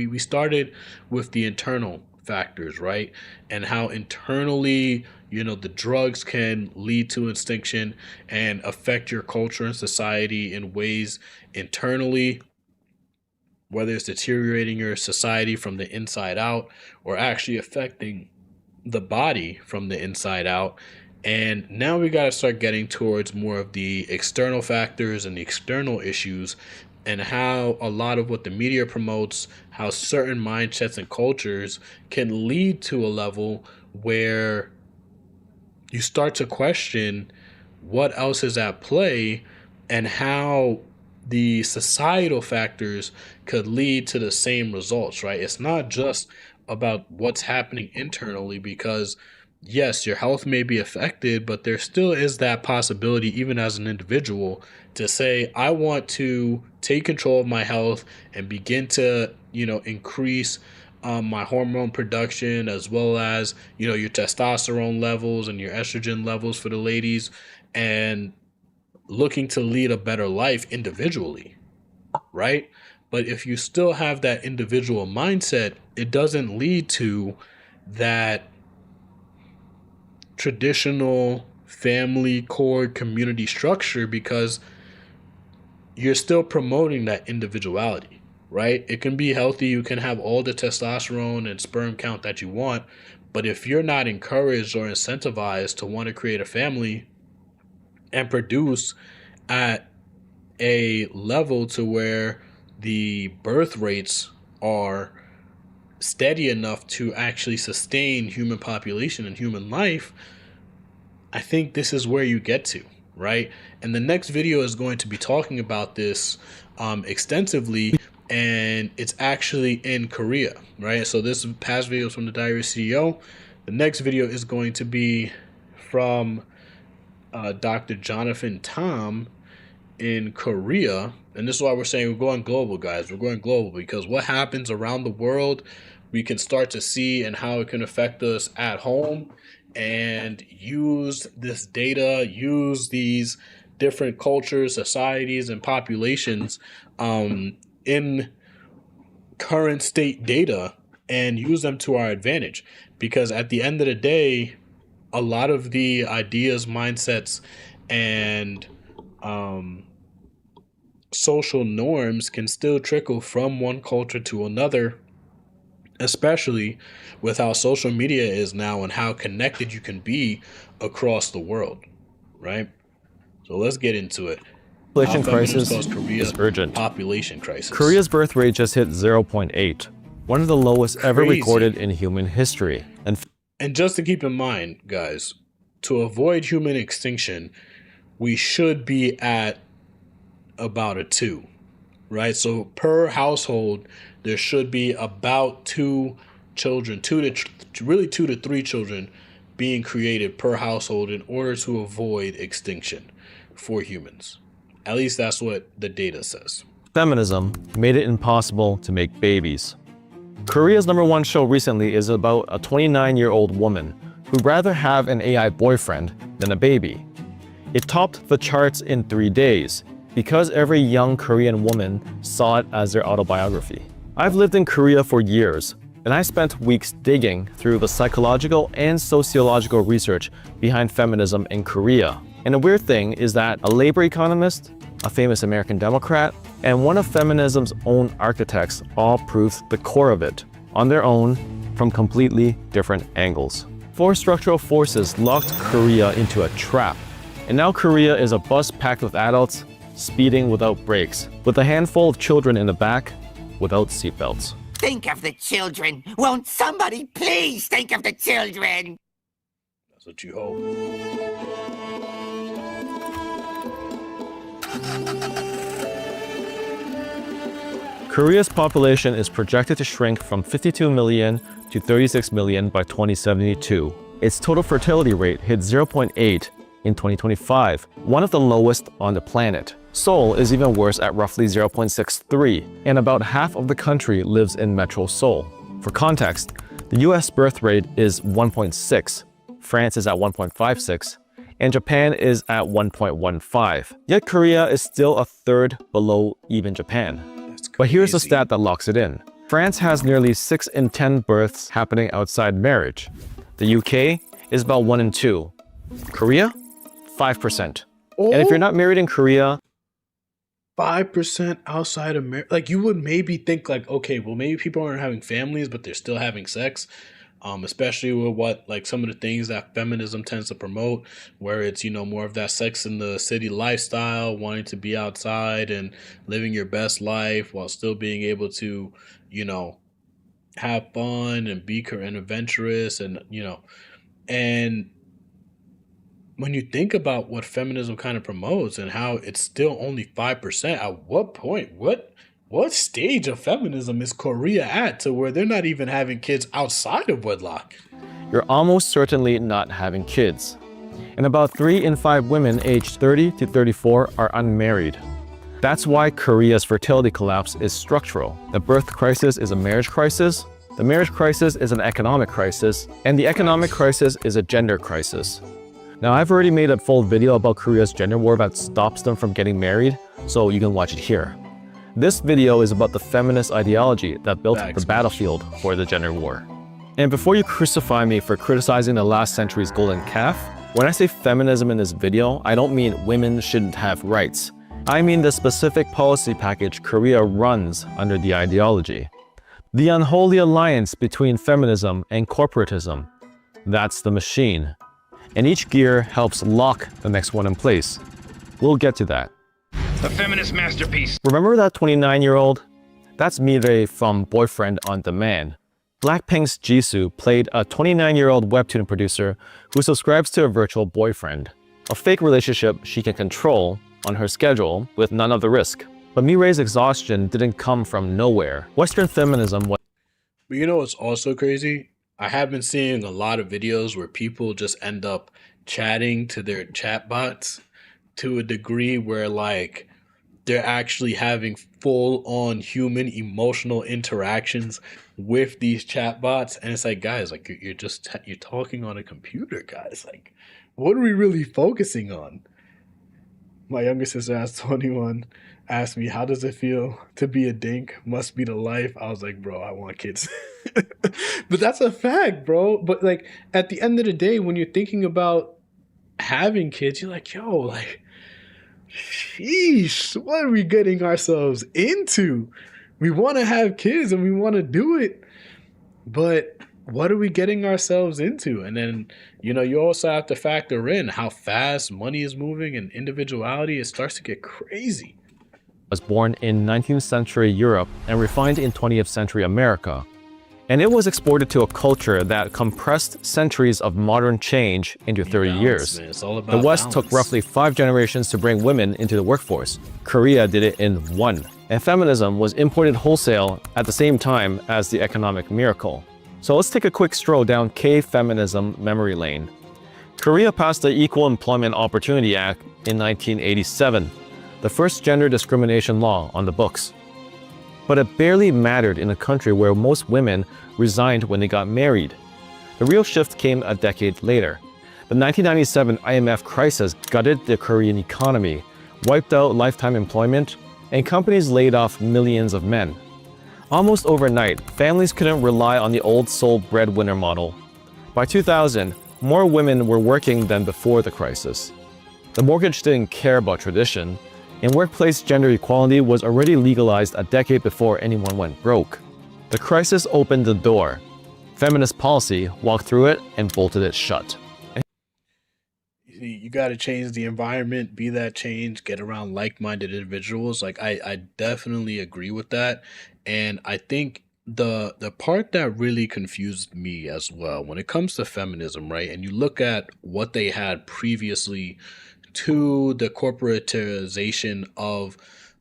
We started with the internal factors, right? And how internally, the drugs can lead to extinction and affect your culture and society in ways internally, whether it's deteriorating your society from the inside out or actually affecting the body from the inside out. And now we got to start getting towards more of the external factors and the external issues, and how a lot of what the media promotes, how certain mindsets and cultures can lead to a level where you start to question what else is at play, and how the societal factors could lead to the same results, right? It's not just about what's happening internally, because yes, your health may be affected, but there still is that possibility, even as an individual, to say, I want to take control of my health and begin to, increase my hormone production, as well as, your testosterone levels and your estrogen levels for the ladies, and looking to lead a better life individually, right? But if you still have that individual mindset, it doesn't lead to that traditional family core community structure, because you're still promoting that individuality, right? It can be healthy. You can have all the testosterone and sperm count that you want. But if you're not encouraged or incentivized to want to create a family and produce at a level to where the birth rates are steady enough to actually sustain human population and human life, I think this is where you get to, right? And the next video is going to be talking about this extensively, and it's actually in Korea, right? So this past video is from the Diary CEO. The next video is going to be from Dr. Jonathan Tom in Korea. And this is why we're saying we're going global, guys. We're going global because what happens around the world, we can start to see, and how it can affect us at home, and use this data, use these different cultures, societies, and populations in current state data, and use them to our advantage. Because at the end of the day, a lot of the ideas, mindsets, and social norms can still trickle from one culture to another, especially with how social media is now and how connected you can be across the world, right? So let's get into it. Population crisis Korea is urgent. Population crisis. Korea's birth rate just hit 0.8, one of the lowest ever recorded in human history. And just to keep in mind, guys, to avoid human extinction, we should be at about a 2, right? So per household, there should be about 2 children, 2 to 3 children being created per household in order to avoid extinction for humans. At least that's what the data says. Feminism made it impossible to make babies. Korea's #1 show recently is about a 29-year-old woman who'd rather have an AI boyfriend than a baby. It topped the charts in 3 days because every young Korean woman saw it as their autobiography. I've lived in Korea for years, and I spent weeks digging through the psychological and sociological research behind feminism in Korea. And the weird thing is that a labor economist, a famous American Democrat, and one of feminism's own architects all proved the core of it, on their own, from completely different angles. 4 structural forces locked Korea into a trap, and now Korea is a bus packed with adults speeding without brakes, with a handful of children in the back without seatbelts. Think of the children. Won't somebody please think of the children? That's what you hope. Korea's population is projected to shrink from 52 million to 36 million by 2072. Its total fertility rate hit 0.8 in 2025, one of the lowest on the planet. Seoul is even worse at roughly 0.63, and about half of the country lives in Metro Seoul. For context, the US birth rate is 1.6, France is at 1.56, and Japan is at 1.15. Yet Korea is still a third below even Japan. But here's a stat that locks it in. France has nearly 6 in 10 births happening outside marriage. The UK is about 1 in 2. Korea, 5%. And if you're not married in Korea, 5% outside of marriage. Like, you would maybe think like, okay, well, maybe people aren't having families, but they're still having sex. Especially with what, like, some of the things that feminism tends to promote, where it's, more of that sex in the city lifestyle, wanting to be outside and living your best life while still being able to, you know, have fun and be and adventurous, and and when you think about what feminism kind of promotes and how it's still only 5%, at what point, what stage of feminism is Korea at to where they're not even having kids outside of wedlock? you're almost certainly not having kids. And about 3 in 5 women aged 30 to 34 are unmarried. That's why Korea's fertility collapse is structural. The birth crisis is a marriage crisis, the marriage crisis is an economic crisis, and the economic crisis is a gender crisis. Now, I've already made a full video about Korea's gender war that stops them from getting married, so you can watch it here. This video is about the feminist ideology that built the battlefield for the gender war. And before you crucify me for criticizing the last century's golden calf, when I say feminism in this video, I don't mean women shouldn't have rights. I mean the specific policy package Korea runs under the ideology. The unholy alliance between feminism and corporatism. That's the machine. And each gear helps lock the next one in place. We'll get to that. A feminist masterpiece. Remember that 29-year-old? That's Mireille from Boyfriend on Demand. Blackpink's Jisoo played a 29-year-old webtoon producer who subscribes to a virtual boyfriend, a fake relationship she can control on her schedule with none of the risk. But Mireille's exhaustion didn't come from nowhere. Western feminism was... But you know what's also crazy? I have been seeing a lot of videos where people just end up chatting to their chatbots to a degree where, like, they're actually having full-on human emotional interactions with these chatbots, and it's like, guys, like, you're talking on a computer, guys. Like, what are we really focusing on? My younger sister asked 21, asked me, how does it feel to be a dink? Must be the life. I was like, bro, I want kids. But that's a fact, bro. But, like, at the end of the day, when you're thinking about having kids, you're like, yo, like, sheesh, what are we getting ourselves into? We want to have kids and we want to do it, but what are we getting ourselves into? And then, you also have to factor in how fast money is moving and individuality. It starts to get crazy. Was born in 19th century Europe and refined in 20th century America. And it was exported to a culture that compressed centuries of modern change into 30 years. Man. It's all about the West balance. took roughly 5 generations to bring women into the workforce. Korea did it in 1. And feminism was imported wholesale at the same time as the economic miracle. So let's take a quick stroll down K-feminism memory lane. Korea passed the Equal Employment Opportunity Act in 1987, the first gender discrimination law on the books. But it barely mattered in a country where most women resigned when they got married. The real shift came a decade later. The 1997 IMF crisis gutted the Korean economy, wiped out lifetime employment, and companies laid off millions of men. Almost overnight, families couldn't rely on the old sole breadwinner model. By 2000, more women were working than before the crisis. The mortgage didn't care about tradition, and workplace gender equality was already legalized a decade before anyone went broke. The crisis opened the door. Feminist policy walked through it and bolted it shut. You got to change the environment, be that change, get around like-minded individuals. Like, I definitely agree with that. And I think the part that really confused me as well when it comes to feminism, right? And you look at what they had previously to the corporatization of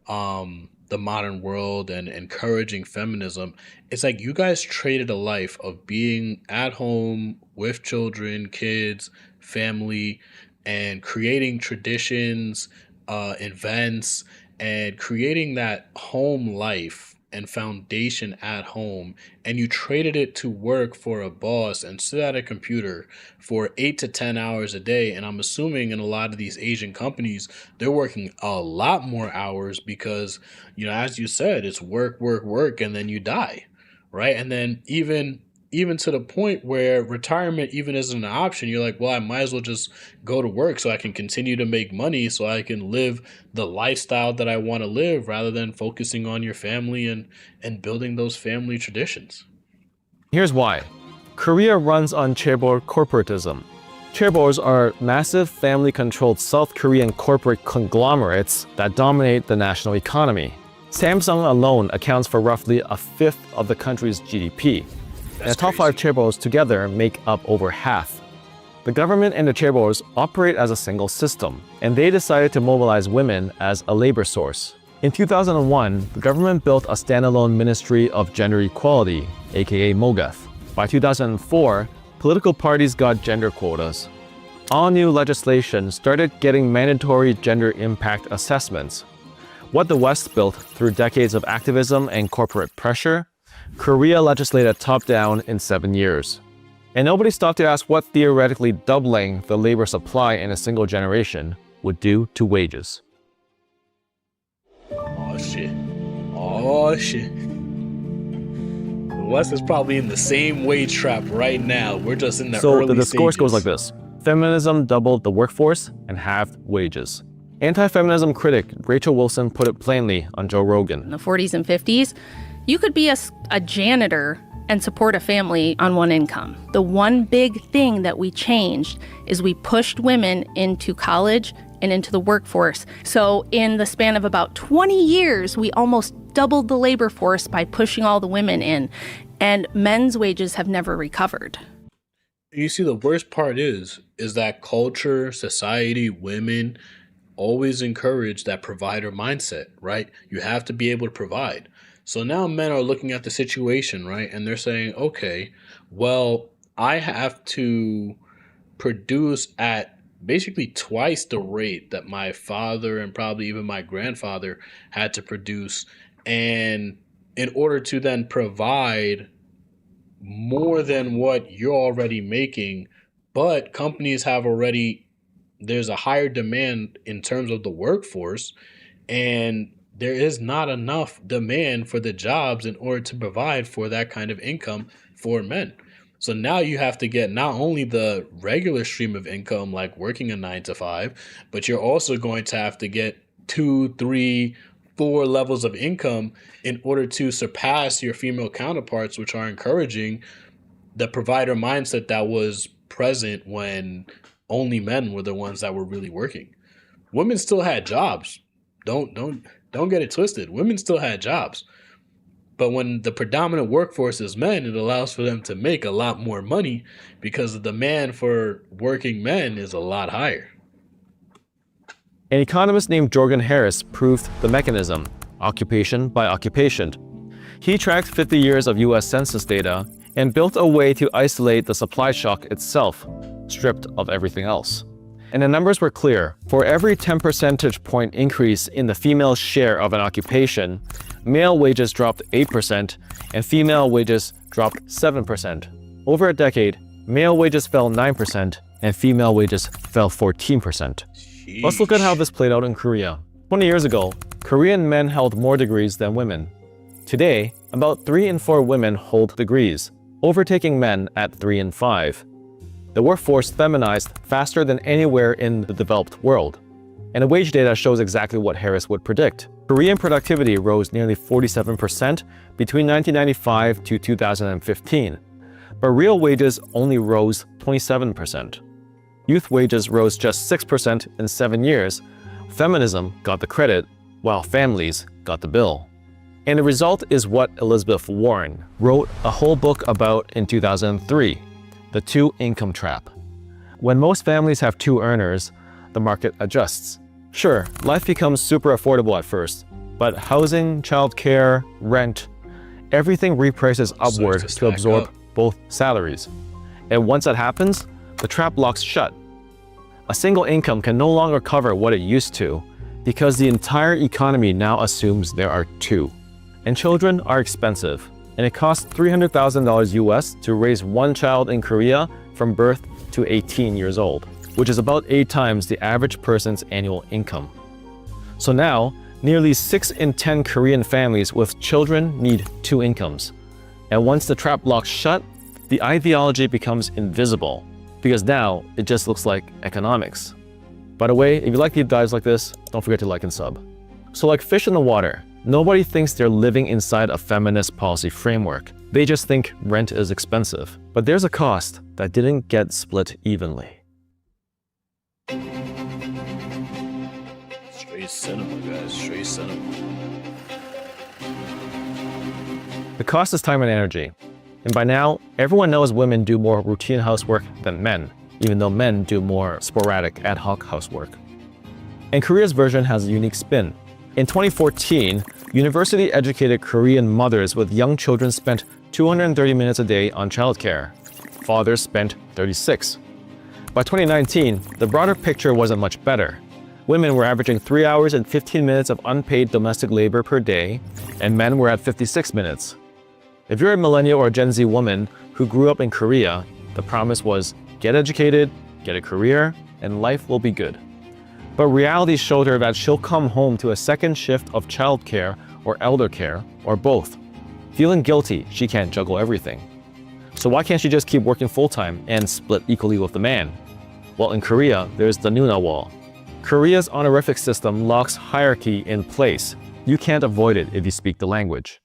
the modern world and encouraging feminism, it's like you guys traded a life of being at home with children, kids, family, and creating traditions, events, and creating that home life and foundation at home, and you traded it to work for a boss and sit at a computer for 8 to 10 hours a day. And I'm assuming in a lot of these Asian companies, they're working a lot more hours because, as you said, it's work, work, work, and then you die. right? And then even to the point where retirement even isn't an option, you're like, well, I might as well just go to work so I can continue to make money so I can live the lifestyle that I want to live rather than focusing on your family and building those family traditions. Here's why. Korea runs on chaebol corporatism. Chaebols are massive family-controlled South Korean corporate conglomerates that dominate the national economy. Samsung alone accounts for roughly a fifth of the country's GDP. And the top five chaebols together make up over half. The government and the chaebols operate as a single system, and they decided to mobilize women as a labor source. In 2001, the government built a standalone Ministry of Gender Equality, aka MOGEF. By 2004, political parties got gender quotas. All new legislation started getting mandatory gender impact assessments. What the West built through decades of activism and corporate pressure, Korea legislated top-down in 7 years. And nobody stopped to ask what theoretically doubling the labor supply in a single generation would do to wages. Oh shit. Oh shit. The West is probably in the same wage trap right now. We're just in the So early the discourse stages. goes like this. Feminism doubled the workforce and halved wages. Anti-feminism critic Rachel Wilson put it plainly on Joe Rogan. In the 40s and 50s, you could be a janitor and support a family on one income. The one big thing that we changed is we pushed women into college and into the workforce. So in the span of about 20 years, we almost doubled the labor force by pushing all the women in, and men's wages have never recovered. You see, the worst part is that culture, society, women always encourage that provider mindset, right? You have to be able to provide. So now men are looking at the situation, right? And they're saying, okay, well, I have to produce at basically twice the rate that my father and probably even my grandfather had to produce. And in order to then provide more than what you're already making, but companies have already, there's a higher demand in terms of the workforce, and there is not enough demand for the jobs in order to provide for that kind of income for men. So now you have to get not only the regular stream of income, like working a 9 to 5, but you're also going to have to get 2, 3, 4 levels of income in order to surpass your female counterparts, which are encouraging the provider mindset that was present when only men were the ones that were really working. Women still had jobs. Don't get it twisted. Women still had jobs. But when the predominant workforce is men, it allows for them to make a lot more money because the demand for working men is a lot higher. An economist named Jorgen Harris proved the mechanism, occupation by occupation. He tracked 50 years of US Census data and built a way to isolate the supply shock itself, stripped of everything else. And the numbers were clear. For every 10 percentage point increase in the female share of an occupation, male wages dropped 8% and female wages dropped 7%. Over a decade, male wages fell 9% and female wages fell 14%. Let's look at how this played out in Korea. 20 years ago, Korean men held more degrees than women. Today, about 3 in 4 women hold degrees, overtaking men at 3 in 5. The workforce feminized faster than anywhere in the developed world. And the wage data shows exactly what Harris would predict. Korean productivity rose nearly 47% between 1995 to 2015, but real wages only rose 27%. Youth wages rose just 6% in 7 years. Feminism got the credit, while families got the bill. And the result is what Elizabeth Warren wrote a whole book about in 2003, the two-income trap. When most families have 2 earners, the market adjusts. Sure, life becomes super affordable at first, but housing, childcare, rent, everything reprices upward to absorb both salaries. And once that happens, the trap locks shut. A single income can no longer cover what it used to because the entire economy now assumes there are 2. And children are expensive, and it costs $300,000 US to raise 1 child in Korea from birth to 18 years old, which is about 8 times the average person's annual income. So now, nearly 6 in 10 Korean families with children need 2 incomes. And once the trap locks shut, the ideology becomes invisible, because now it just looks like economics. By the way, if you like deep dives like this, don't forget to like and sub. So like fish in the water, nobody thinks they're living inside a feminist policy framework. They just think rent is expensive. But there's a cost that didn't get split evenly. Straight cinema, guys. Straight cinema. The cost is time and energy. And by now, everyone knows women do more routine housework than men, even though men do more sporadic ad hoc housework. And Korea's version has a unique spin. In 2014, university-educated Korean mothers with young children spent 230 minutes a day on childcare. Fathers spent 36. By 2019, the broader picture wasn't much better. Women were averaging 3 hours and 15 minutes of unpaid domestic labor per day, and men were at 56 minutes. If you're a millennial or Gen Z woman who grew up in Korea, the promise was get educated, get a career, and life will be good. But reality showed her that she'll come home to a second shift of childcare or elder care, or both. Feeling guilty, she can't juggle everything. So why can't she just keep working full-time and split equally with the man? Well, in Korea, there's the Nuna wall. Korea's honorific system locks hierarchy in place. You can't avoid it if you speak the language.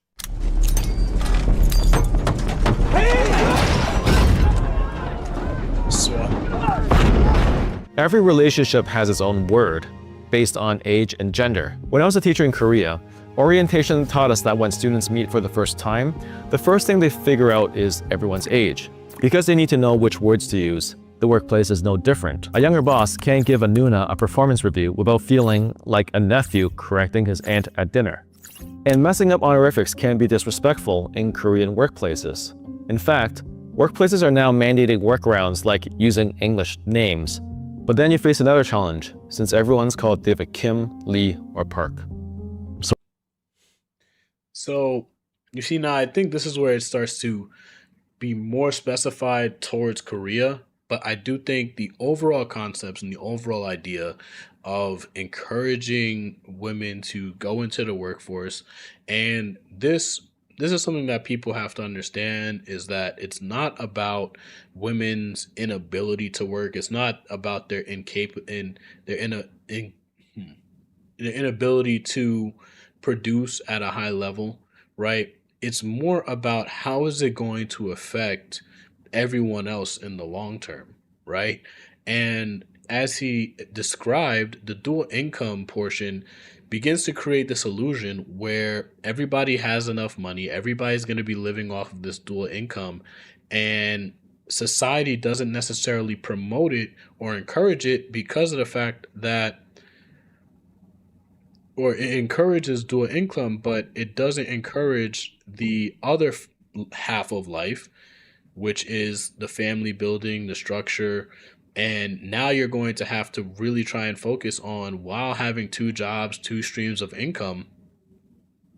Every relationship has its own word, based on age and gender. When I was a teacher in Korea, orientation taught us that when students meet for the first time, the first thing they figure out is everyone's age. Because they need to know which words to use, the workplace is no different. A younger boss can't give a Nuna a performance review without feeling like a nephew correcting his aunt at dinner. And messing up honorifics can be disrespectful in Korean workplaces. In fact, workplaces are now mandating workarounds like using English names. But then you face another challenge, since everyone's called David Kim, Lee, or Park. So, you see, now I think this is where it starts to be more specified towards Korea, but I do think the overall concepts and the overall idea of encouraging women to go into the workforce, and this is something that people have to understand, is that it's not about women's inability to work. It's not about their their inability to produce at a high level, right? It's more about how is it going to affect everyone else in the long term, right? And as he described, the dual income portion begins to create this illusion where everybody has enough money, everybody's going to be living off of this dual income, and society doesn't necessarily promote it or encourage it because of the fact that, or it encourages dual income, but it doesn't encourage the other half of life, which is the family building, the structure. And now you're going to have to really try and focus on, while having two jobs, two streams of income,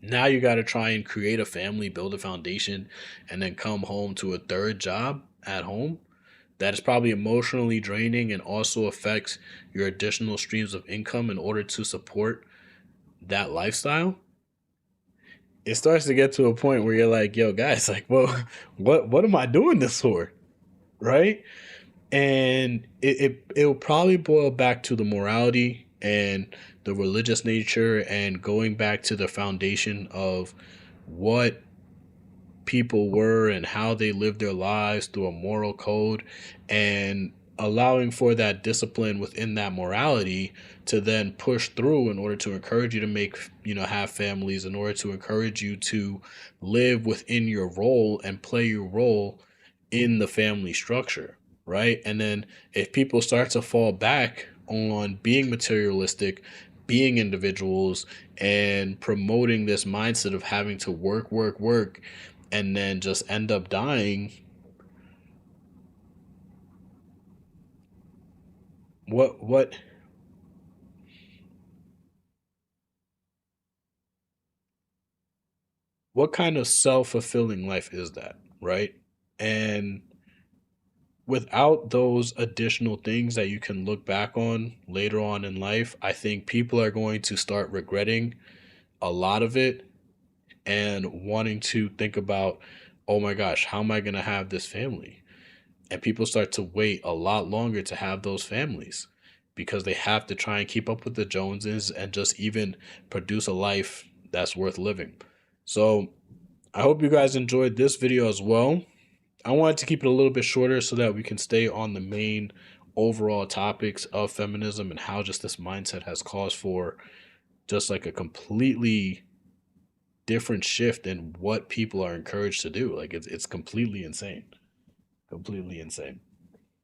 now you got to try and create a family, build a foundation, and then come home to a third job at home. That is probably emotionally draining and also affects your additional streams of income in order to support that lifestyle. It starts to get to a point where you're like, yo, guys, like, well, what am I doing this for? Right? And it'll probably boil back to the morality and the religious nature, and going back to the foundation of what people were and how they lived their lives through a moral code, and allowing for that discipline within that morality to then push through in order to encourage you to make, have families, in order to encourage you to live within your role and play your role in the family structure. Right. And then if people start to fall back on being materialistic, being individuals, and promoting this mindset of having to work, and then just end up dying, what kind of self-fulfilling life is that, right? And without those additional things that you can look back on later on in life, I think people are going to start regretting a lot of it and wanting to think about oh my gosh, how am I going to have this family? And people start to wait a lot longer to have those families because they have to try and keep up with the Joneses and just even produce a life that's worth living. So I hope you guys enjoyed this video as well. I wanted to keep it a little bit shorter so that we can stay on the main overall topics of feminism and how just this mindset has caused for just like a completely different shift in what people are encouraged to do. Like it's completely insane. Completely insane.